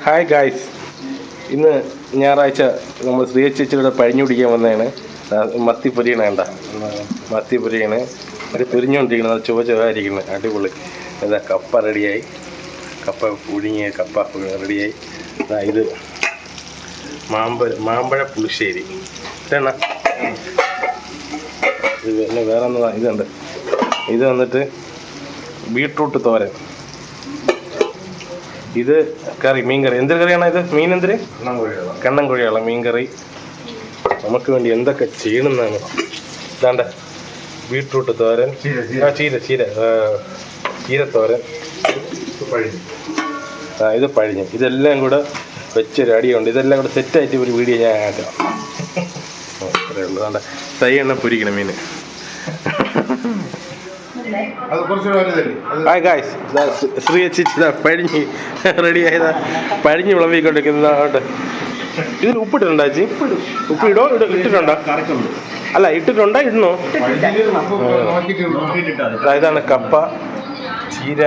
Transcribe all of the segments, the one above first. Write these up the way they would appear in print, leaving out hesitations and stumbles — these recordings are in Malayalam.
ഹായ് ഗായ്സ്, ഇന്ന് ഞായറാഴ്ച നമ്മൾ ശ്രീ ചേച്ചിയുടെ പഴിഞ്ഞു പിടിക്കാൻ വന്നതാണ്. മത്തി പൊരിയണ വേണ്ട, മത്തി പൊരിയാണ്. അത് പൊരിഞ്ഞുകൊണ്ടിരിക്കുന്നത്, അത് ചുവചുവായിരിക്കുന്നത്, അടിപൊളി. എന്താ കപ്പ റെഡിയായി, കപ്പ പുഴുങ്ങിയ കപ്പ റെഡിയായി. ഇത് മാമ്പഴ പുളിശ്ശേരി ഇതെണ്ണ. ഇത് പിന്നെ വേറെ ഒന്നതാ, ഇതുണ്ട്. ഇത് വന്നിട്ട് ബീട്രൂട്ട് തോരൻ. ഇത് കറി, മീൻ കറി. എന്തൊരു കറിയാണ് ഇത്? മീൻ എന്തിന്? കണ്ണൻകുഴിയുള്ള മീൻ കറി. നമുക്ക് വേണ്ടി എന്തൊക്കെ ചെയ്യണമെന്നാണ്. ഇതാണ്ട ബീട്രൂട്ട് തോരൻ, ചീരത്തോരൻ, ഇത് പഴിഞ്ഞ്. ഇതെല്ലാം കൂടെ വെച്ചൊരു അടിയുണ്ട്. ഇതെല്ലാം കൂടെ സെറ്റായിട്ട് ഒരു വീഡിയോ ഞാൻ ആക്കാം. അത്രേ ഉള്ളൂ. അതാണ്ട തൈ എണ്ണ പൊരിക്കണം മീൻ. ഹായ് ഗായ്സ്, ശ്രീ ചേച്ചി പഴിഞ്ഞ് റെഡിയായതാ, പഴിഞ്ഞ് വിളമ്പിക്കൊണ്ടിരിക്കുന്നതാവട്ടെ. ഇതിൽ ഉപ്പിട്ടുണ്ടോ ചേച്ചി? ഉപ്പിടോ? ഇട്ടിട്ടുണ്ടോ? അല്ല, ഇട്ടിട്ടുണ്ടോ? ഇടണോ? ഇതാണ് കപ്പ, ചീര,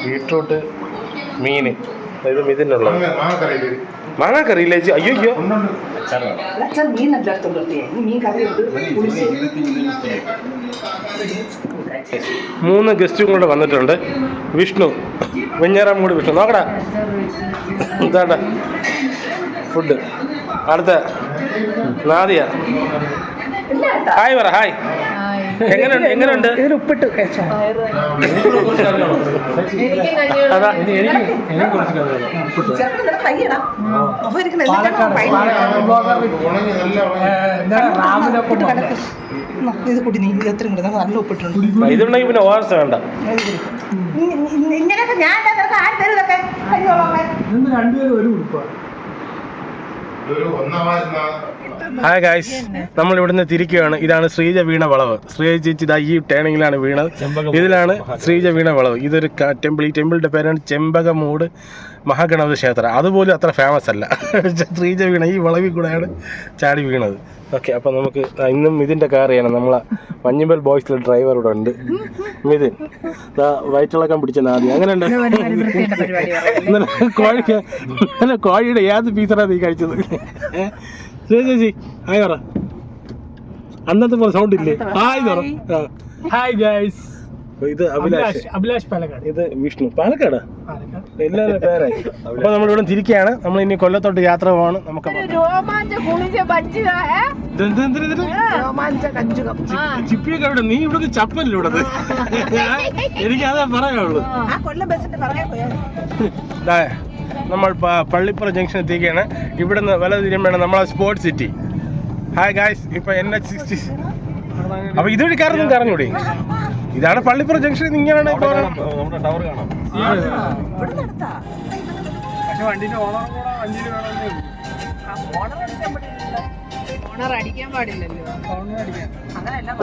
ബീട്രൂട്ട്, മീൻ. ഇത് ഇതിനുള്ളത് മാങ്ങാക്കറി ഇല്ലേ ചേച്ചി? അയ്യോ, 3 ഗസ്റ്റും കൂടെ വന്നിട്ടുണ്ട്. വിഷ്ണു, വെഞ്ഞാറാമൂട് വിഷ്ണു, നോക്കടാ. ഇതാണ്ട ഫുഡ്. അടുത്ത നാദിയ. ഹായ് പറ. ഹായ്. എങ്ങനെയുണ്ട്? ഉപ്പിട്ട് ഇത് കുടി, നീ എത്ര നല്ല ഉപ്പിട്ടുണ്ട്. ഇതുണ്ടെങ്കിൽ പിന്നെ ഓർസ് വേണ്ട. ഇങ്ങനെയൊക്കെ ഞാൻ ഇതൊക്കെ രണ്ടുപേരും ഒരു ഉടുപ്പാ. ഹായ് ഗായ്സ്, നമ്മൾ ഇവിടുന്ന് തിരിക്കുകയാണ്. ഇതാണ് ശ്രീജ വീണ വളവ്. ശ്രീജ ചേച്ചി ഇതാ ഈ ടേണിങ്ങിലാണ് വീണത്. ഇതിലാണ് ശ്രീജ വീണ വളവ്. ഇതൊരു ടെമ്പിൾ. ഈ ടെമ്പിളിൻ്റെ പേരാണ് ചെമ്പകമൂട് മഹാഗണപതി ക്ഷേത്രം. അതുപോലും അത്ര ഫേമസ് അല്ല. ശ്രീജ വീണ ഈ വളവിൽ കൂടെയാണ് ചാടി വീണത്. ഓക്കെ, അപ്പം നമുക്ക് ഇന്നും ഇതിൻ്റെ കാർ ചെയ്യണം. നമ്മളെ മഞ്ഞുമ്പൽ ബോയ്സിലെ ഡ്രൈവർ ഇവിടെ ഉണ്ട്, മിഥുൻ. വയറ്റിളക്കം പിടിച്ച ആദ്യം. അങ്ങനെ ഉണ്ട്. കോഴിയുടെ ഏത് പീസറാണ് നീ കഴിച്ചത്? ചേച്ചി ഹായ് പറ. അന്നത്തെ പോലെ സൗണ്ട് ഇല്ലേ? ഹായ് പറ. ഹായ് ഗൈസ്, ഇത് അഭിലാഷ് പാലക്കാട്. ഇത് വിഷ്ണു, പാലക്കാട്. എല്ലാവരും പേരായി. അപ്പൊ നമ്മളിവിടെ തിരിക്കുകയാണ്. നമ്മൾ ഇനി കൊല്ലത്തോട്ട് യാത്ര പോവാണ്. നമുക്ക് ചിപ്പിയൊക്കെ ഇവിടെ, നീ ഇവിടെ ചപ്പല്ലേ ഇവിടെ? എനിക്ക് അതേ പറയാനുള്ളൂ. നമ്മൾ പള്ളിപ്പുറം ജംഗ്ഷൻ എത്തിക്കുകയാണ്. ഇവിടെ നിന്ന് വല തിരുമ്പാണ് നമ്മളെ സ്പോർട്സ് സിറ്റി. ഹായ് ഗായ്സ്, ഇപ്പൊ NH60. അപ്പൊ ഇതുവഴി കയറുന്നു, കറങ്ങൂടെ? ഇതാണ് പള്ളിപ്പുറം ജംഗ്ഷൻ. ഇങ്ങനെയാണ് നമ്മുടെ ടവർ കാണാം.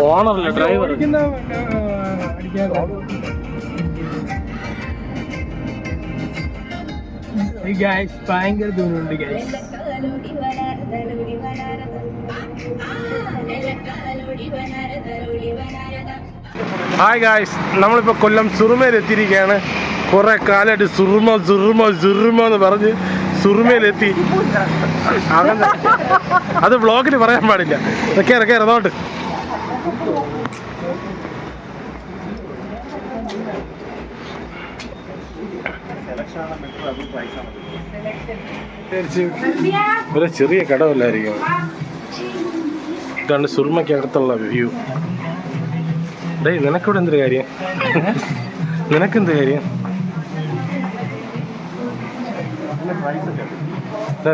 ഓണറല്ല, ഡ്രൈവർ. ഭയങ്കര ദൂരമുണ്ട് ഗൈസ്. ഹായ് ഗായ്സ്, നമ്മളിപ്പോൾ കൊല്ലം സുറുമയിൽ എത്തിയിരിക്കുകയാണ്. കുറെ കാലമായിട്ട് സുറുമ എന്ന് പറഞ്ഞ് സുറുമയിലെത്തി. അത് വ്ളോഗിൽ പറയാൻ പാടില്ല. കേറോട്ട്. ഒരു ചെറിയ കടമല്ലായിരിക്കും. ഇതാണ് സുറുമയ്ക്ക് അകത്തുള്ള വ്യൂ. ഡേയ്, നിനക്കിവിടെ എന്തൊരു കാര്യം? നിനക്കെന്ത് കാര്യം?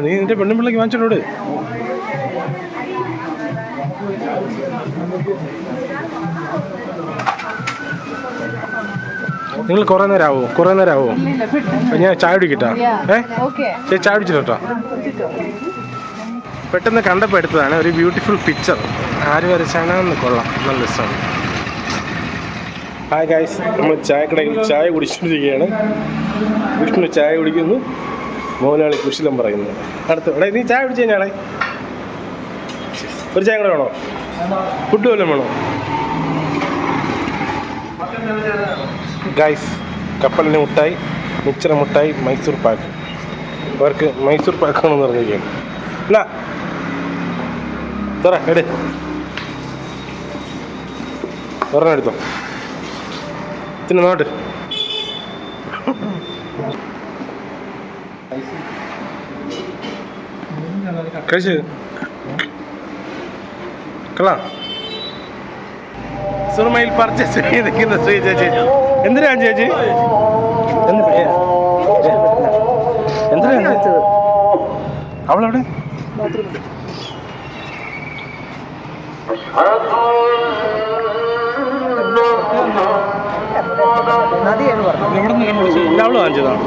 നീ നിന്റെ പെണ്ണുപിള്ളക്ക് വാങ്ങിച്ചോട്. നിങ്ങൾ കുറേ നേരം ആവോ? ഞാൻ ചായ കുടിക്കട്ടാ? ചായ കുടിച്ചിട്ടോ? പെട്ടെന്ന് കണ്ടപ്പോൾ എടുത്തതാണ്. ഒരു ബ്യൂട്ടിഫുൾ പിക്ചർ. ആര് വരച്ചാണെന്ന് കൊള്ളാം, നല്ല രസമാണ്. ഹായ് ഗായ്സ്, നമ്മൾ ചായക്കടയിൽ ചായ കുടിച്ചിരിക്കുകയാണ്. വിഷ്ണു ചായ കുടിക്കുന്നു, മോനാളി കുശലം പറയുന്നു. അടുത്ത നീ ചായ കുടിച്ചു കഴിഞ്ഞാളെ ഒരു ചായ കൂടെ വേണോ? ഫുഡ് വല്ലതും വേണോ? ഗായ്സ്, കപ്പലിന് മുട്ടായി, മിച്ചറ മുട്ടായി, മൈസൂർ പാക്ക്. അവർക്ക് മൈസൂർ പാക്കാണെന്ന് പറഞ്ഞിരിക്കുകയാണ്. എന്നാ സാറേ എടേ ഒരെണ്ണം എടുത്തോ. പിന്നെ നോട്ട് കഴിച്ച് കളാ സുറുമയിൽ പർച്ചേസ് ചെയ്തിരിക്കുന്ന ശ്രീ ചേച്ചി. എന്തിനാണ് ചേച്ചി? എന്തിനാ അവളവിടെ? അവള് വാങ്ങിച്ചതാണ്.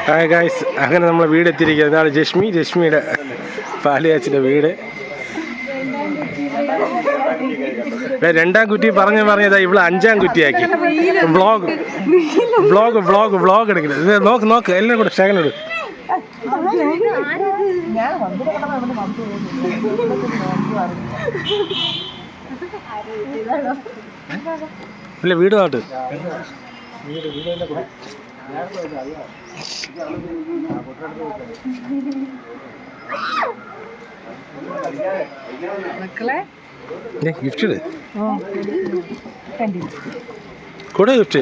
ഹായ് ഗായ്സ്, അങ്ങനെ നമ്മളെ വീട് എത്തിയിരിക്കുന്നത്. ഇതാണ് രശ്മിയുടെ പാലിയാച്ചിൻ്റെ വീട്. രണ്ടാം കുറ്റി പറഞ്ഞതാ ഇവിടെ 5-ാം കുറ്റിയാക്കി. വ്ളോഗ് എടുക്കുന്നത്. നോക്ക് എല്ലാം കൂടെ ഷാഗനോട്. അല്ല വീട് നാട്ട് ഗിഫ്റ്റ് കൂടെ ഗിഫ്റ്റ്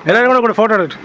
എല്ലാവരും കൂടെ ഫോട്ടോ എടുത്തു.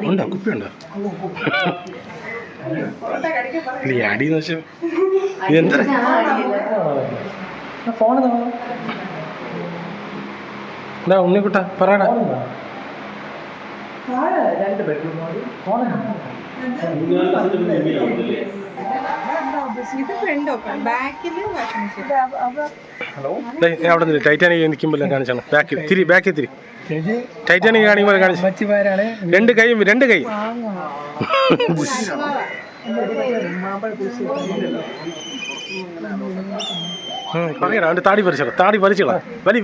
ഉണ്ടോ കുപ്പിയുണ്ടോ? അടിയെന്ന് വെച്ചാൽ ഇതെന്താ ഫോൺ ഉണ്ണിക്കുട്ട പറയടാ. അവിടെ നിന്ന് ടൈറ്റാനിക് നിൽക്കുമ്പോൾ കാണിച്ചാണ്. ബാക്കിൽ തിരി ടൈറ്റാനിക് കാണിക്കുമ്പോൾ കാണിച്ചു. 2 കൈ പറയടാ. അവൻ്റെ താടി വലിച്ചോളാം. വലി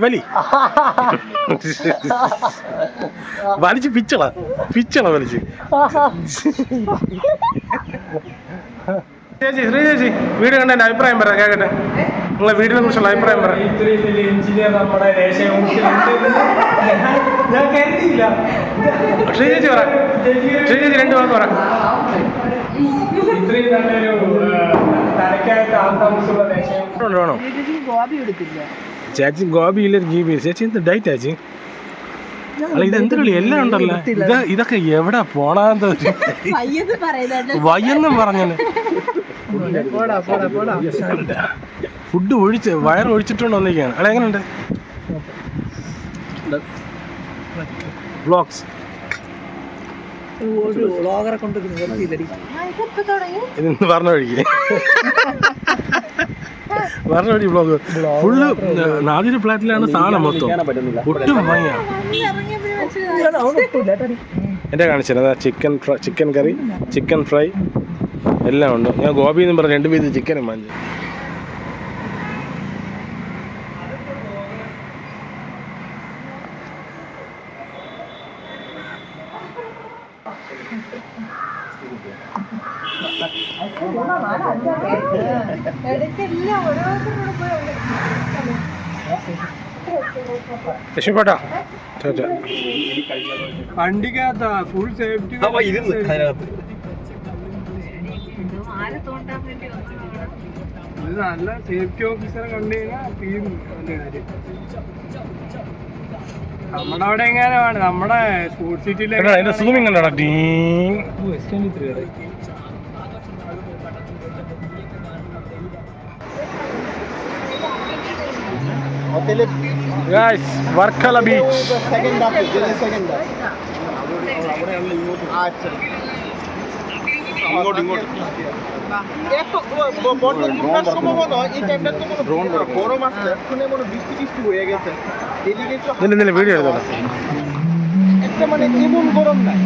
വലിച്ച് പിച്ചള വലിച്ച്. ശ്രീ ചേച്ചി വീട് കണ്ട എൻ്റെ അഭിപ്രായം പറ കേൾക്കട്ടെ. നിങ്ങളെ വീടിനെ കുറിച്ചുള്ള അഭിപ്രായം പറ. ഇത്രയും വലിയ എഞ്ചിനീയർ നമ്മുടെ ഞാൻ കരുതിയില്ല. ശ്രീ ചേച്ചി 2 വാക്ക് പറ. ഇത്രയും നല്ലൊരു തലക്കായിട്ട് ആൾതാമസമുള്ള ദേശം വേണോ? ചേച്ചി ഗോപിയില്ല GB. ചേച്ചി എന്ത് ഡയറ്റ് ചേച്ചി? അല്ല ഇതെന്തൊരു എല്ലാം ഉണ്ടല്ലോ. ഇതൊക്കെ എവിടെ പോണാന്ന് വയ്യെന്നും പറഞ്ഞാല് ഫുഡ് വയറ് ഒഴിച്ചിട്ടുണ്ടോ എന്നൊക്കെയാണ്. അല്ല എങ്ങനെയുണ്ട് വ്ളോഗ്സ്? ഇതൊന്ന് പറഞ്ഞ വഴി വ്ളോഗ് ഫുള്ള് നാദിന്റെ ഫ്ലാറ്റിലാണ് സാധനം മൊത്തം. ഒട്ടും ഭംഗിയ. എൻ്റെ കാണിച്ചത് അതാ ചിക്കൻ കറി, ചിക്കൻ ഫ്രൈ എല്ലാം ഉണ്ട്. ഞാൻ ഗോപി എന്നും പറഞ്ഞ 2 പീസ് ചിക്കനും വാങ്ങി. രക്ഷപ്പെട്ടാ വണ്ടിക്കകത്താ ഫുൾ സേഫ്റ്റി ഇത് നല്ല സേഫ്റ്റി ഓഫീസറെ കണ്ടു കഴിഞ്ഞാൽ തീർന്നു അവന്റെ കാര്യം. നമ്മുടെ അവിടെ എങ്ങനെയാണ് നമ്മുടെ സ്പോർട്സ് സിറ്റിയിലെ അതിന്റെ സൂമിങ് കണ്ടാ വർക്കല ബീച്ച്. വീഡിയോ എടുത്തോളാം. একটা মানে এমন গরম নাই।